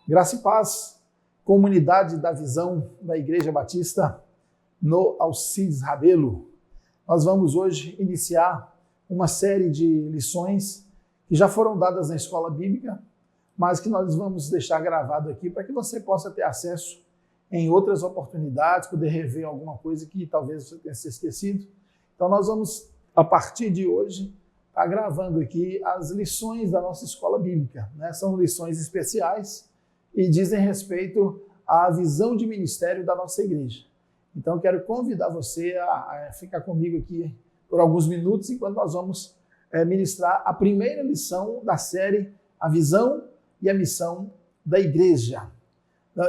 Graça e paz, comunidade da visão da Igreja Batista no Alcides Rabelo. Nós vamos hoje iniciar uma série de lições que já foram dadas na escola bíblica, mas que nós vamos deixar gravado aqui para que você possa ter acesso em outras oportunidades, poder rever alguma coisa que talvez você tenha se esquecido. Então nós vamos, a partir de hoje, estar gravando aqui as lições da nossa escola bíblica, né? São lições especiais e dizem respeito à visão de ministério da nossa igreja. Então eu quero convidar você a ficar comigo aqui por alguns minutos, enquanto nós vamos ministrar a primeira lição da série A Visão e a Missão da Igreja.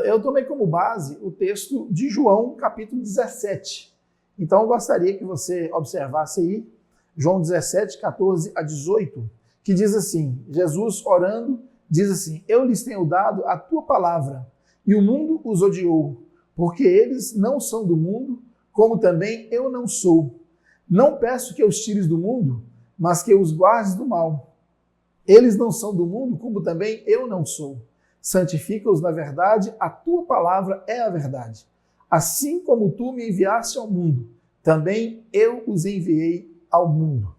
Eu tomei como base o texto de João, capítulo 17. Então eu gostaria que você observasse aí, João 17, 14 a 18, que diz assim, Jesus orando, diz assim: eu lhes tenho dado a tua palavra, e o mundo os odiou, porque eles não são do mundo, como também eu não sou. Não peço que os tires do mundo, mas que os guardes do mal. Eles não são do mundo, como também eu não sou. Santifica-os na verdade, a tua palavra é a verdade. Assim como tu me enviaste ao mundo, também eu os enviei ao mundo.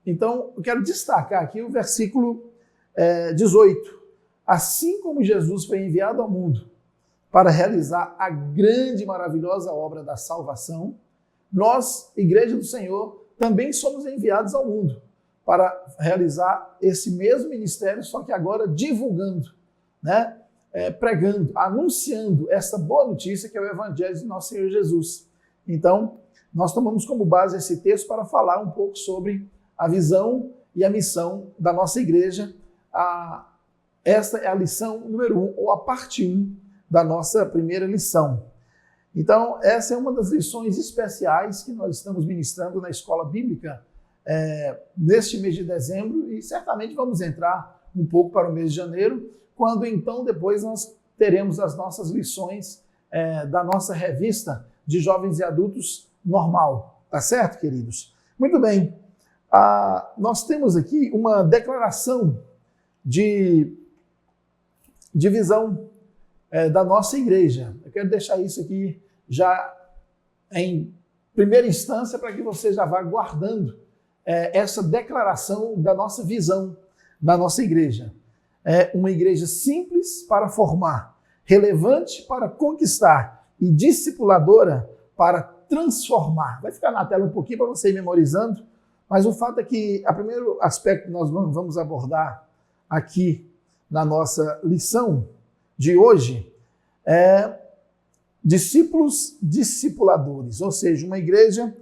Então, eu quero destacar aqui o versículo 18. Assim como Jesus foi enviado ao mundo para realizar a grande e maravilhosa obra da salvação, nós, Igreja do Senhor, também somos enviados ao mundo para realizar esse mesmo ministério, só que agora divulgando, né? Pregando, anunciando essa boa notícia que é o Evangelho de nosso Senhor Jesus. Então, nós tomamos como base esse texto para falar um pouco sobre a visão e a missão da nossa igreja. Esta é a lição número 1, ou a parte 1 da nossa primeira lição. Então, essa é uma das lições especiais que nós estamos ministrando na escola bíblica neste mês de dezembro, e certamente vamos entrar um pouco para o mês de janeiro, quando então depois nós teremos as nossas lições da nossa revista de jovens e adultos normal. Tá certo, queridos? Muito bem. Nós temos aqui uma declaração de visão da nossa igreja. Eu quero deixar isso aqui já em primeira instância para que você já vá guardando essa declaração da nossa visão da nossa igreja. É uma igreja simples para formar, relevante para conquistar e discipuladora para transformar. Vai ficar na tela um pouquinho para você ir memorizando, mas o fato é que o primeiro aspecto que nós vamos abordar aqui na nossa lição de hoje é discípulos discipuladores, ou seja, uma igreja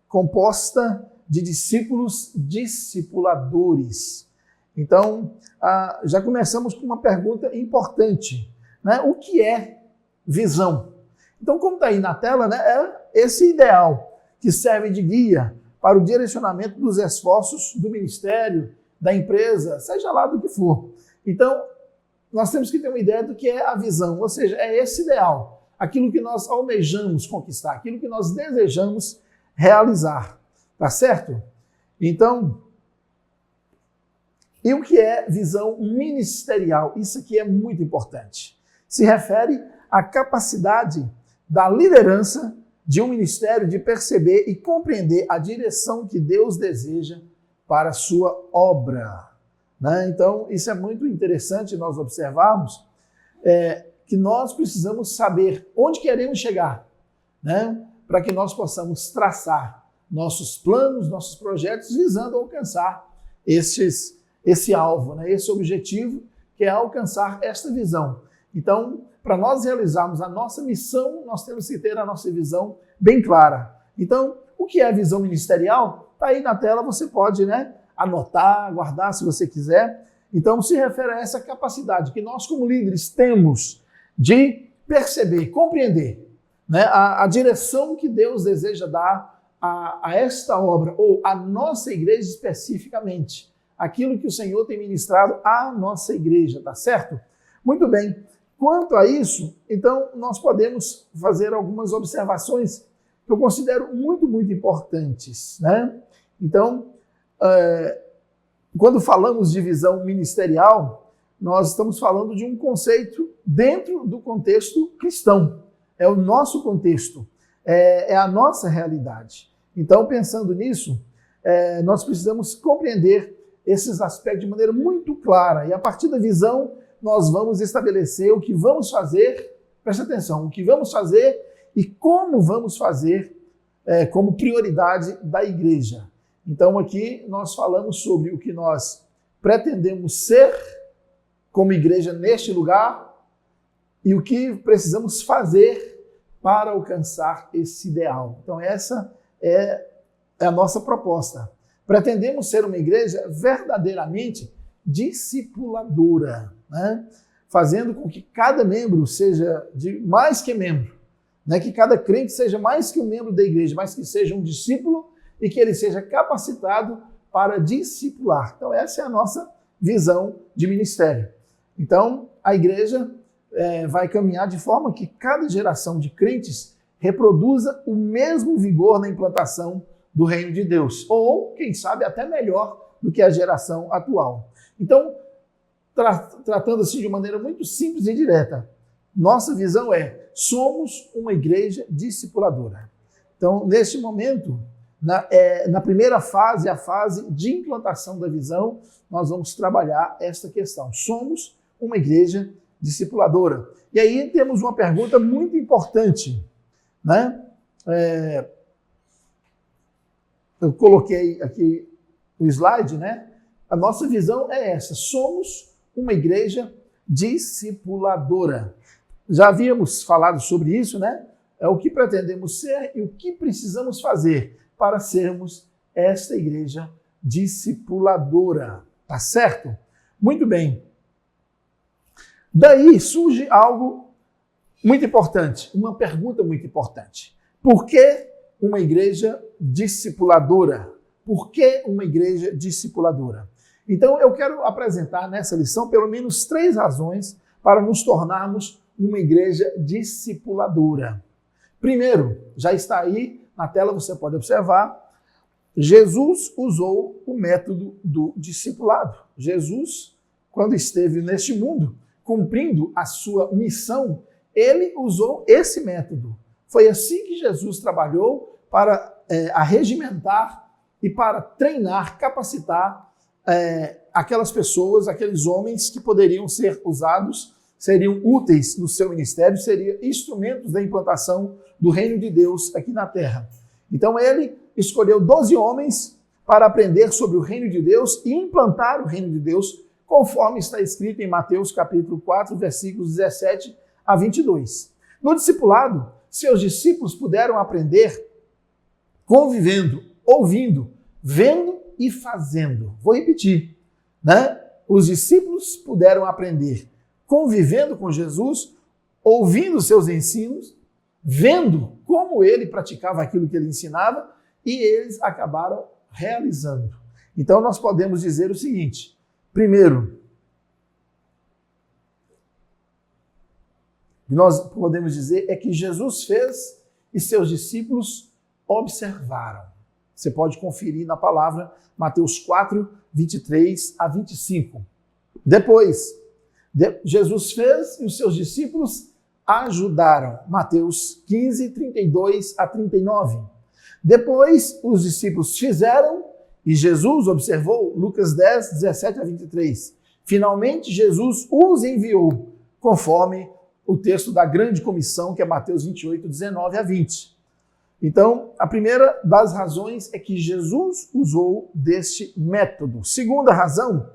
composta de discípulos discipuladores. Então, já começamos com uma pergunta importante, né? O que é visão? Então, como está aí na tela, né, é esse ideal que serve de guia para o direcionamento dos esforços do ministério, da empresa, seja lá do que for. Então, nós temos que ter uma ideia do que é a visão, ou seja, é esse ideal, aquilo que nós almejamos conquistar, aquilo que nós desejamos realizar, tá certo? Então, e o que é visão ministerial? Isso aqui é muito importante. Se refere à capacidade da liderança de um ministério de perceber e compreender a direção que Deus deseja para a sua obra. Né? Então, isso é muito interessante nós observarmos que nós precisamos saber onde queremos chegar, né? Para que nós possamos traçar nossos planos, nossos projetos, visando alcançar esse alvo, né? Esse objetivo, que é alcançar esta visão. Então, para nós realizarmos a nossa missão, nós temos que ter a nossa visão bem clara. Então, o que é a visão ministerial? Está aí na tela, você pode, né, anotar, guardar se você quiser. Então, se refere a essa capacidade que nós, como líderes, temos de perceber, compreender, né, a direção que Deus deseja dar a esta obra, ou a nossa igreja especificamente, aquilo que o Senhor tem ministrado à nossa igreja, tá certo? Muito bem. Quanto a isso, então, nós podemos fazer algumas observações que eu considero muito, muito importantes, né? Então, quando falamos de visão ministerial, nós estamos falando de um conceito dentro do contexto cristão. É o nosso contexto, é a nossa realidade. Então, pensando nisso, nós precisamos compreender esses aspectos de maneira muito clara. E a partir da visão, nós vamos estabelecer o que vamos fazer, preste atenção, o que vamos fazer e como vamos fazer como prioridade da igreja. Então, aqui nós falamos sobre o que nós pretendemos ser como igreja neste lugar e o que precisamos fazer para alcançar esse ideal. Então, essa é a nossa proposta. Pretendemos ser uma igreja verdadeiramente discipuladora, né? Fazendo com que cada membro seja mais que membro, né? Que cada crente seja mais que um membro da igreja, mas que seja um discípulo e que ele seja capacitado para discipular. Então, essa é a nossa visão de ministério. Então, a igreja vai caminhar de forma que cada geração de crentes reproduza o mesmo vigor na implantação do reino de Deus, ou, quem sabe, até melhor do que a geração atual. Então, tratando-se de maneira muito simples e direta, nossa visão somos uma igreja discipuladora. Então, neste momento, na primeira fase, a fase de implantação da visão, nós vamos trabalhar esta questão. Somos uma igreja discipuladora. E aí temos uma pergunta muito importante, né? Eu coloquei aqui o slide, né? A nossa visão é essa: somos uma igreja discipuladora. Já havíamos falado sobre isso, né? É o que pretendemos ser e o que precisamos fazer para sermos esta igreja discipuladora. Tá certo? Muito bem. Daí surge algo muito importante, uma pergunta muito importante. Por que uma igreja discipuladora? Por que uma igreja discipuladora? Então, eu quero apresentar nessa lição pelo menos 3 razões para nos tornarmos uma igreja discipuladora. Primeiro, já está aí na tela, você pode observar, Jesus usou o método do discipulado. Jesus, quando esteve neste mundo, cumprindo a sua missão, ele usou esse método. Foi assim que Jesus trabalhou para arregimentar e para treinar, capacitar aquelas pessoas, aqueles homens que poderiam ser usados, seriam úteis no seu ministério, seriam instrumentos da implantação do reino de Deus aqui na terra. Então ele escolheu 12 homens para aprender sobre o reino de Deus e implantar o reino de Deus, conforme está escrito em Mateus capítulo 4, versículos 17 a 22. No discipulado, seus discípulos puderam aprender convivendo, ouvindo, vendo e fazendo. Vou repetir, né? Os discípulos puderam aprender convivendo com Jesus, ouvindo seus ensinos, vendo como ele praticava aquilo que ele ensinava, e eles acabaram realizando. Então nós podemos dizer o seguinte: primeiro, o que nós podemos dizer é que Jesus fez e seus discípulos observaram. Você pode conferir na palavra Mateus 4, 23 a 25. Depois, Jesus fez e os seus discípulos ajudaram. Mateus 15, 32 a 39. Depois, os discípulos fizeram e Jesus observou. Lucas 10, 17 a 23. Finalmente, Jesus os enviou, conforme o texto da grande comissão, que é Mateus 28, 19 a 20. Então, a primeira das razões é que Jesus usou deste método. Segunda razão,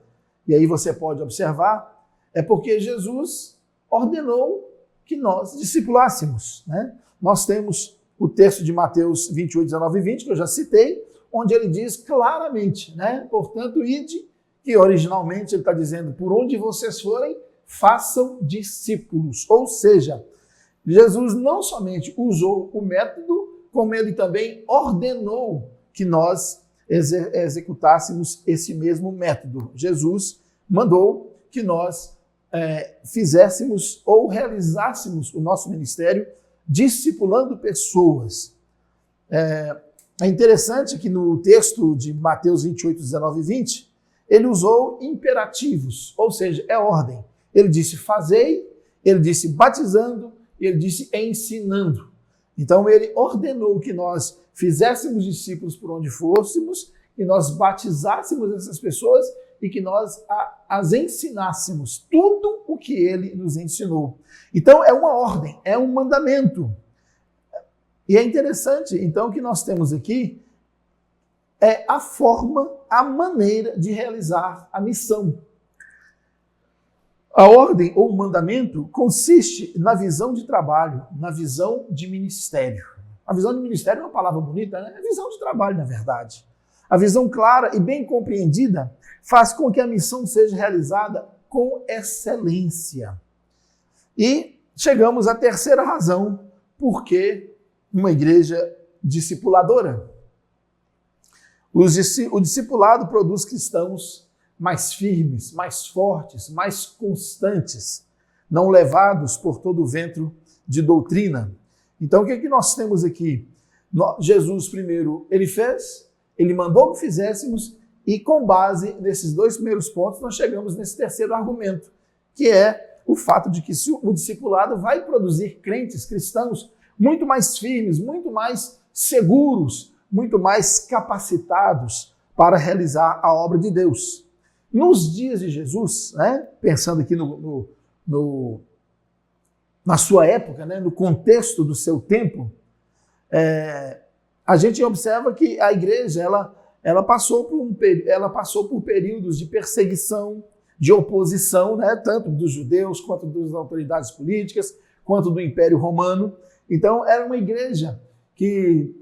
e aí você pode observar, é porque Jesus ordenou que nós discipulássemos, né? Nós temos o texto de Mateus 28, 19 e 20, que eu já citei, onde ele diz claramente, né? Portanto, ide, que originalmente ele está dizendo, por onde vocês forem, façam discípulos. Ou seja, Jesus não somente usou o método, como ele também ordenou que nós executássemos esse mesmo método. Jesus mandou que nós fizéssemos ou realizássemos o nosso ministério discipulando pessoas. É interessante que no texto de Mateus 28, 19 e 20, ele usou imperativos, ou seja, é ordem. Ele disse fazei, ele disse batizando, ele disse ensinando. Então ele ordenou que nós fizéssemos discípulos por onde fôssemos, que nós batizássemos essas pessoas e que nós as ensinássemos tudo o que ele nos ensinou. Então é uma ordem, é um mandamento. E é interessante, então, que nós temos aqui é a forma, a maneira de realizar a missão. A ordem ou mandamento consiste na visão de trabalho, na visão de ministério. A visão de ministério é uma palavra bonita, né? É visão de trabalho, na verdade. A visão clara e bem compreendida faz com que a missão seja realizada com excelência. E chegamos à terceira razão, porque uma igreja discipuladora. O discipulado produz cristãos mais firmes, mais fortes, mais constantes, não levados por todo o vento de doutrina. Então, o que é que nós temos aqui? Jesus, primeiro, ele fez, ele mandou que fizéssemos, e com base nesses dois primeiros pontos, nós chegamos nesse terceiro argumento, que é o fato de que o discipulado vai produzir crentes, cristãos, muito mais firmes, muito mais seguros, muito mais capacitados para realizar a obra de Deus. Nos dias de Jesus, né, pensando aqui na sua época, né, no contexto do seu tempo, a gente observa que a igreja ela passou por períodos de perseguição, de oposição, né, tanto dos judeus quanto das autoridades políticas, quanto do Império Romano. Então, era uma igreja que,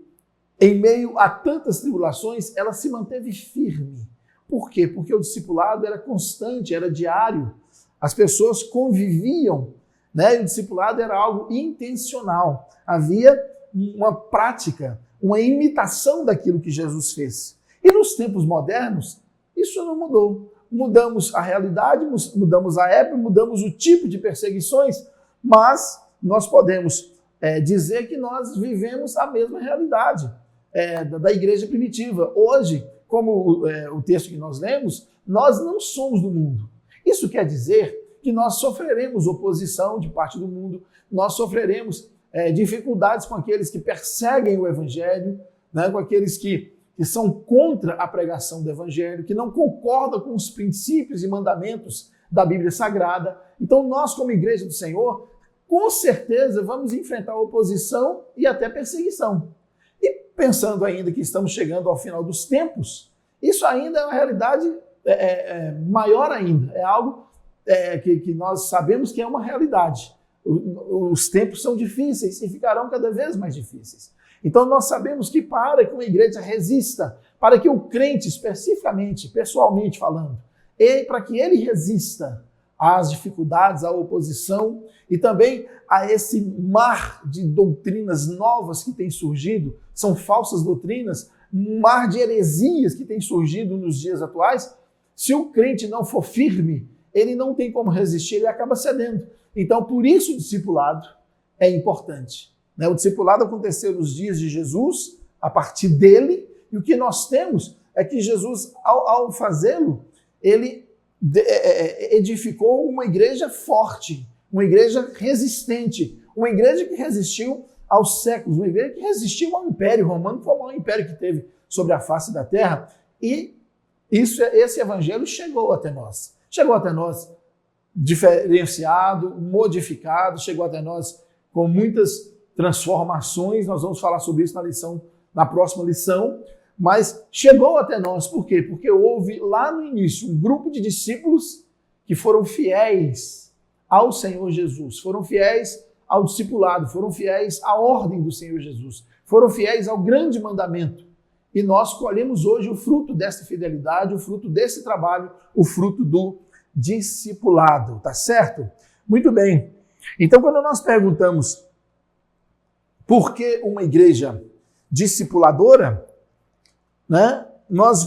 em meio a tantas tribulações, ela se manteve firme. Por quê? Porque o discipulado era constante, era diário. As pessoas conviviam, né? E o discipulado era algo intencional. Havia uma prática, uma imitação daquilo que Jesus fez. E nos tempos modernos, isso não mudou. Mudamos a realidade, mudamos a época, mudamos o tipo de perseguições, mas nós podemos dizer que nós vivemos a mesma realidade da igreja primitiva. Hoje, como o texto que nós lemos, nós não somos do mundo. Isso quer dizer que nós sofreremos oposição de parte do mundo, nós sofreremos dificuldades com aqueles que perseguem o evangelho, né, com aqueles que são contra a pregação do evangelho, que não concordam com os princípios e mandamentos da Bíblia Sagrada. Então nós, como igreja do Senhor, com certeza vamos enfrentar oposição e até perseguição. E pensando ainda que estamos chegando ao final dos tempos, isso ainda é uma realidade maior ainda, é algo que nós sabemos que é uma realidade. Os tempos são difíceis e ficarão cada vez mais difíceis. Então nós sabemos que para que uma igreja resista, para que o crente especificamente, pessoalmente falando, para que ele resista às dificuldades, à oposição e também a esse mar de doutrinas novas que tem surgido, são falsas doutrinas, um mar de heresias que tem surgido nos dias atuais, se o crente não for firme, ele não tem como resistir, ele acaba cedendo. Então, por isso o discipulado é importante. O discipulado aconteceu nos dias de Jesus, a partir dele, e o que nós temos é que Jesus, ao fazê-lo, ele edificou uma igreja forte, uma igreja resistente, uma igreja que resistiu aos séculos, uma igreja que resistiu ao Império Romano, que foi o maior império que teve sobre a face da terra, e esse evangelho chegou até nós. Chegou até nós diferenciado, modificado, chegou até nós com muitas transformações. Nós vamos falar sobre isso na próxima lição, mas chegou até nós, por quê? Porque houve lá no início um grupo de discípulos que foram fiéis ao Senhor Jesus, foram fiéis ao discipulado, foram fiéis à ordem do Senhor Jesus, foram fiéis ao grande mandamento. E nós colhemos hoje o fruto dessa fidelidade, o fruto desse trabalho, o fruto do discipulado, tá certo? Muito bem. Então, quando nós perguntamos por que uma igreja discipuladora, né, nós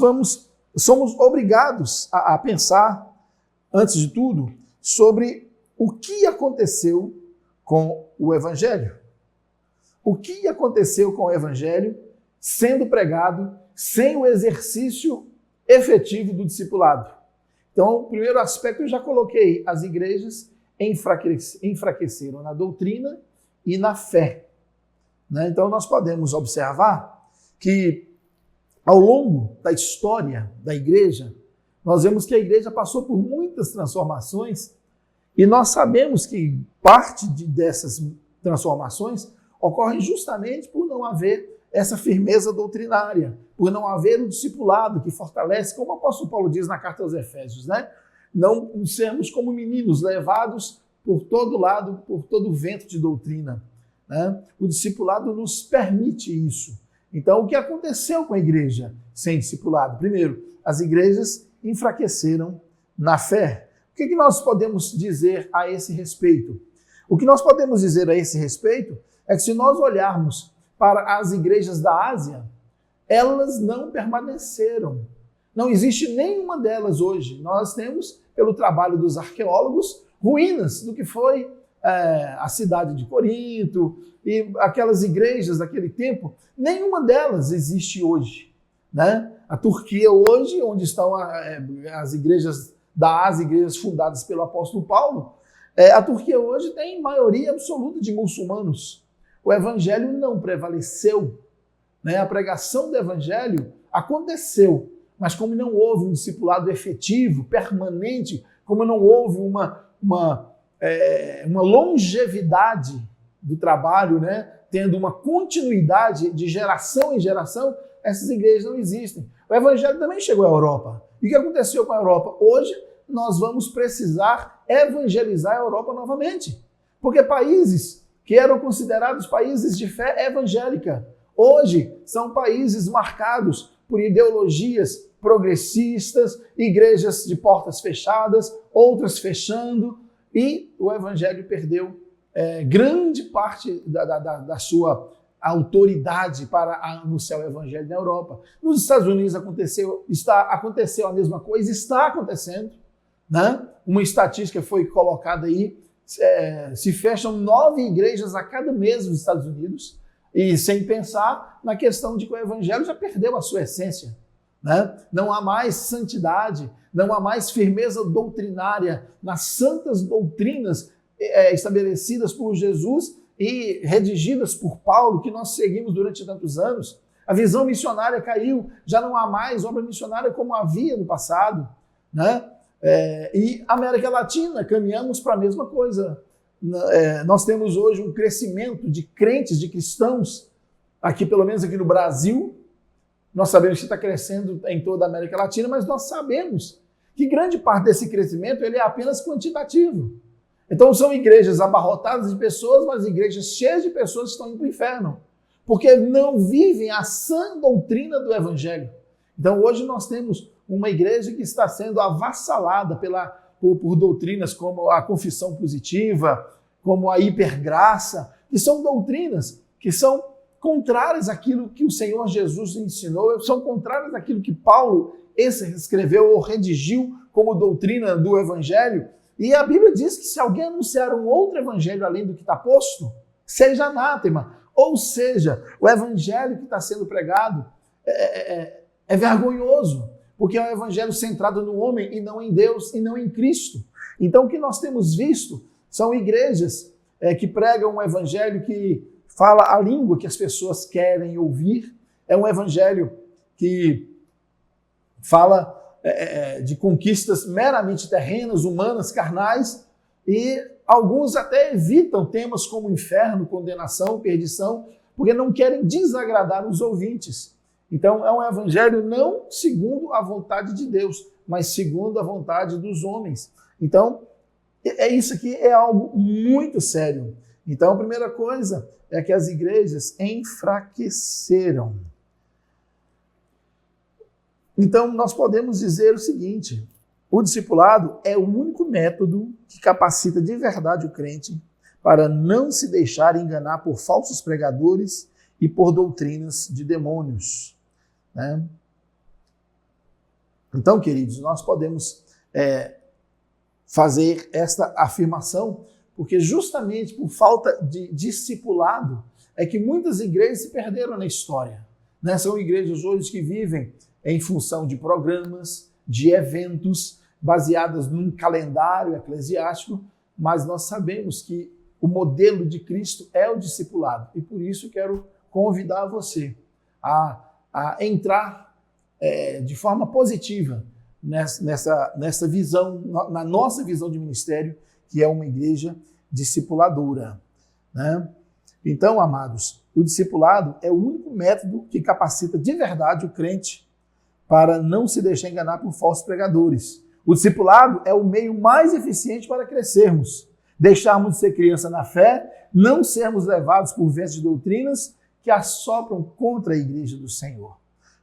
somos obrigados a pensar, antes de tudo, sobre o que aconteceu com o Evangelho. O que aconteceu com o Evangelho sendo pregado sem o exercício efetivo do discipulado. Então, o primeiro aspecto eu já coloquei, as igrejas enfraqueceram na doutrina e na fé. Né? Então, nós podemos observar que, ao longo da história da igreja, nós vemos que a igreja passou por muitas transformações e nós sabemos que parte dessas transformações ocorrem justamente por não haver essa firmeza doutrinária, por não haver o discipulado que fortalece, como o apóstolo Paulo diz na carta aos Efésios, né? Não sermos como meninos levados por todo lado, por todo vento de doutrina. Né? O discipulado nos permite isso. Então, o que aconteceu com a igreja sem discipulado? Primeiro, as igrejas enfraqueceram na fé. O que nós podemos dizer a esse respeito? O que nós podemos dizer a esse respeito é que se nós olharmos para as igrejas da Ásia, elas não permaneceram. Não existe nenhuma delas hoje. Nós temos, pelo trabalho dos arqueólogos, ruínas do que foi a cidade de Corinto e aquelas igrejas daquele tempo. Nenhuma delas existe hoje. Né? A Turquia hoje, onde estão as igrejas da Ásia, igrejas fundadas pelo apóstolo Paulo, a Turquia hoje tem maioria absoluta de muçulmanos. O evangelho não prevaleceu, né? A pregação do evangelho aconteceu, mas como não houve um discipulado efetivo, permanente, como não houve uma longevidade do trabalho, né? Tendo uma continuidade de geração em geração, essas igrejas não existem. O evangelho também chegou à Europa. E o que aconteceu com a Europa? Hoje nós vamos precisar evangelizar a Europa novamente, porque países que eram considerados países de fé evangélica, hoje são países marcados por ideologias progressistas, igrejas de portas fechadas, outras fechando, e o evangelho perdeu grande parte da sua autoridade para anunciar o evangelho na Europa. Nos Estados Unidos aconteceu a mesma coisa, está acontecendo, né? Uma estatística foi colocada aí, se fecham 9 igrejas a cada mês nos Estados Unidos, e sem pensar na questão de que o evangelho já perdeu a sua essência. Né? Não há mais santidade, não há mais firmeza doutrinária nas santas doutrinas estabelecidas por Jesus e redigidas por Paulo, que nós seguimos durante tantos anos. A visão missionária caiu, já não há mais obra missionária como havia no passado. Né? E América Latina, caminhamos para a mesma coisa. Nós temos hoje um crescimento de crentes, de cristãos, aqui pelo menos aqui no Brasil. Nós sabemos que está crescendo em toda a América Latina, mas nós sabemos que grande parte desse crescimento ele é apenas quantitativo. Então são igrejas abarrotadas de pessoas, mas igrejas cheias de pessoas que estão indo para o inferno, porque não vivem a sã doutrina do Evangelho. Então hoje nós temos uma igreja que está sendo avassalada por doutrinas como a confissão positiva, como a hipergraça, que são doutrinas que são contrárias àquilo que o Senhor Jesus ensinou, são contrárias àquilo que Paulo escreveu ou redigiu como doutrina do Evangelho. E a Bíblia diz que se alguém anunciar um outro Evangelho além do que está posto, seja anátema. Ou seja, o Evangelho que está sendo pregado é vergonhoso, porque é um Evangelho centrado no homem e não em Deus e não em Cristo. Então o que nós temos visto são igrejas que pregam um Evangelho que fala a língua que as pessoas querem ouvir, é um evangelho que fala de conquistas meramente terrenas, humanas, carnais, e alguns até evitam temas como inferno, condenação, perdição, porque não querem desagradar os ouvintes. Então é um evangelho não segundo a vontade de Deus, mas segundo a vontade dos homens. Então isso aqui é algo muito sério. Então a primeira coisa é que as igrejas enfraqueceram. Então, nós podemos dizer o seguinte: o discipulado é o único método que capacita de verdade o crente para não se deixar enganar por falsos pregadores e por doutrinas de demônios. Né? Então, queridos, nós podemos fazer esta afirmação, porque justamente por falta de discipulado é que muitas igrejas se perderam na história. Né? São igrejas hoje que vivem em função de programas, de eventos, baseados num calendário eclesiástico, mas nós sabemos que o modelo de Cristo é o discipulado. E por isso quero convidar você a entrar de forma positiva nessa visão, na nossa visão de ministério, que é uma igreja discipuladora, né? Então, amados, o discipulado é o único método que capacita de verdade o crente para não se deixar enganar por falsos pregadores. O discipulado é o meio mais eficiente para crescermos, deixarmos de ser criança na fé, não sermos levados por ventos de doutrinas que assopram contra a igreja do Senhor.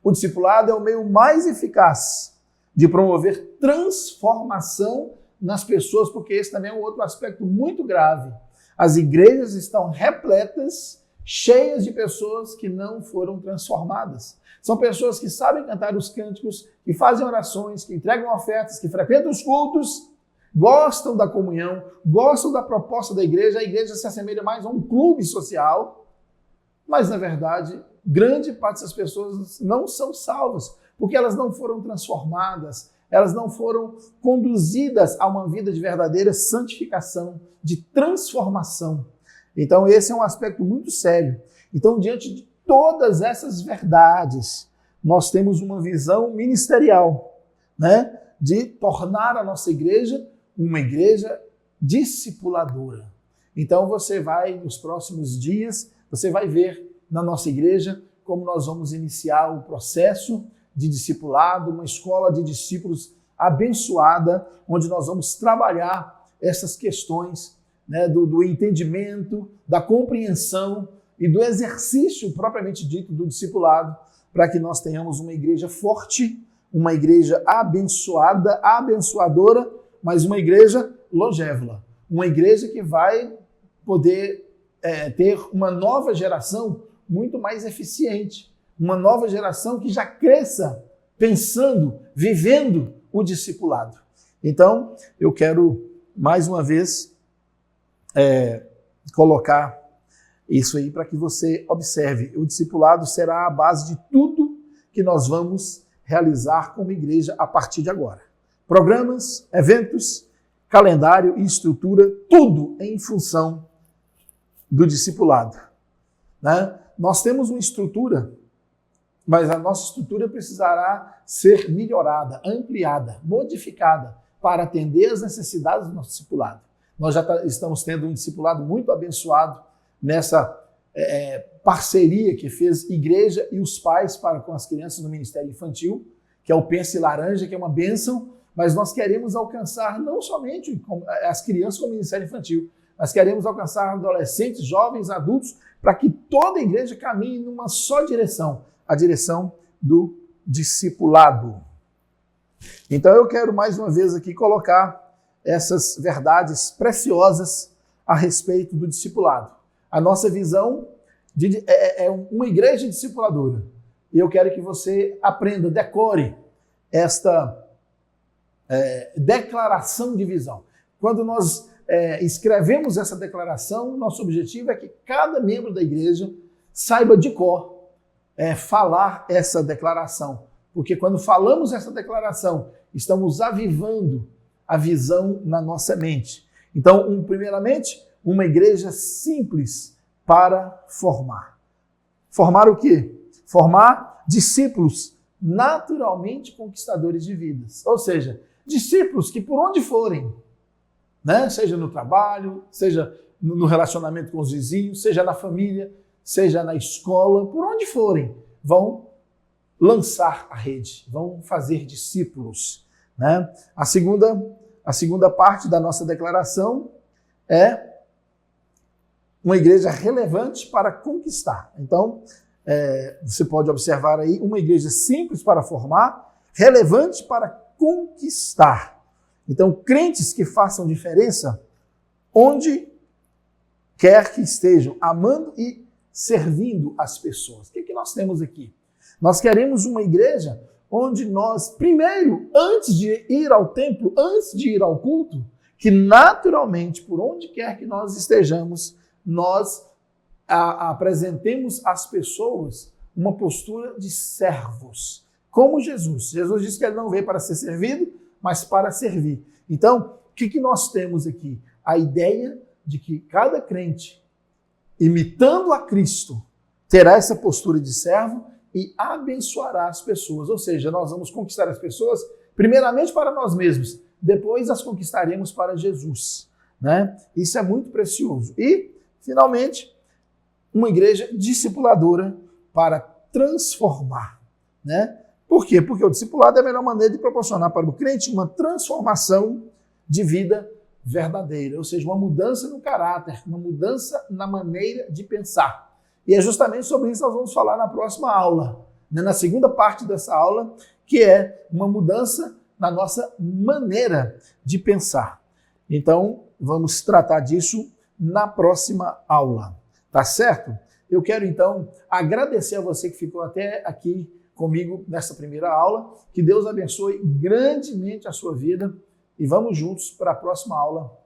O discipulado é o meio mais eficaz de promover transformação nas pessoas, porque esse também é um outro aspecto muito grave. As igrejas estão repletas, cheias de pessoas que não foram transformadas. São pessoas que sabem cantar os cânticos, que fazem orações, que entregam ofertas, que frequentam os cultos, gostam da comunhão, gostam da proposta da igreja. A igreja se assemelha mais a um clube social, mas, na verdade, grande parte dessas pessoas não são salvas, porque elas não foram transformadas, elas não foram conduzidas a uma vida de verdadeira santificação, de transformação. Então, esse é um aspecto muito sério. Então, diante de todas essas verdades, nós temos uma visão ministerial, né, de tornar a nossa igreja uma igreja discipuladora. Então, você vai, nos próximos dias, você vai ver na nossa igreja como nós vamos iniciar o processo de discipulado, uma escola de discípulos abençoada, onde nós vamos trabalhar essas questões, né, do entendimento, da compreensão e do exercício propriamente dito do discipulado, para que nós tenhamos uma igreja forte, uma igreja abençoada, abençoadora, mas uma igreja longeva, uma igreja que vai poder ter uma nova geração muito mais eficiente, uma nova geração que já cresça pensando, vivendo o discipulado. Então, eu quero mais uma vez colocar isso aí para que você observe. O discipulado será a base de tudo que nós vamos realizar como igreja a partir de agora. Programas, eventos, calendário e estrutura, tudo em função do discipulado, né? Nós temos uma estrutura, mas a nossa estrutura precisará ser melhorada, ampliada, modificada para atender às necessidades do nosso discipulado. Nós já estamos tendo um discipulado muito abençoado nessa parceria que fez igreja e os pais para com as crianças no Ministério Infantil, que é o Pense Laranja, que é uma bênção, mas nós queremos alcançar não somente as crianças com o Ministério Infantil, mas queremos alcançar adolescentes, jovens, adultos, para que toda a igreja caminhe numa só direção, a direção do discipulado. Então eu quero mais uma vez aqui colocar essas verdades preciosas a respeito do discipulado. A nossa visão é uma igreja discipuladora. E eu quero que você aprenda, decore esta declaração de visão. Quando nós escrevemos essa declaração, nosso objetivo é que cada membro da igreja saiba de cor falar essa declaração. Porque quando falamos essa declaração, estamos avivando a visão na nossa mente. Então, primeiramente, uma igreja simples para formar. Formar o quê? Formar discípulos naturalmente conquistadores de vidas. Ou seja, discípulos que por onde forem, né? Seja no trabalho, seja no relacionamento com os vizinhos, seja na família, seja na escola, por onde forem, vão lançar a rede, vão fazer discípulos, né? A segunda parte da nossa declaração é uma igreja relevante para conquistar. Então, você pode observar aí uma igreja simples para formar, relevante para conquistar. Então, crentes que façam diferença onde quer que estejam, amando e servindo as pessoas. O que nós temos aqui? Nós queremos uma igreja onde nós, primeiro, antes de ir ao templo, antes de ir ao culto, que naturalmente, por onde quer que nós estejamos, nós apresentemos às pessoas uma postura de servos, como Jesus. Jesus disse que ele não veio para ser servido, mas para servir. Então, o que nós temos aqui? A ideia de que cada crente, imitando a Cristo, terá essa postura de servo e abençoará as pessoas. Ou seja, nós vamos conquistar as pessoas primeiramente para nós mesmos, depois as conquistaremos para Jesus, né? Isso é muito precioso. E, finalmente, uma igreja discipuladora para transformar, né? Por quê? Porque o discipulado é a melhor maneira de proporcionar para o crente uma transformação de vida verdadeira, ou seja, uma mudança no caráter, uma mudança na maneira de pensar. E é justamente sobre isso que nós vamos falar na próxima aula, né? Na segunda parte dessa aula, que é uma mudança na nossa maneira de pensar. Então, vamos tratar disso na próxima aula, tá certo? Eu quero, então, agradecer a você que ficou até aqui comigo nessa primeira aula. Que Deus abençoe grandemente a sua vida e vamos juntos para a próxima aula,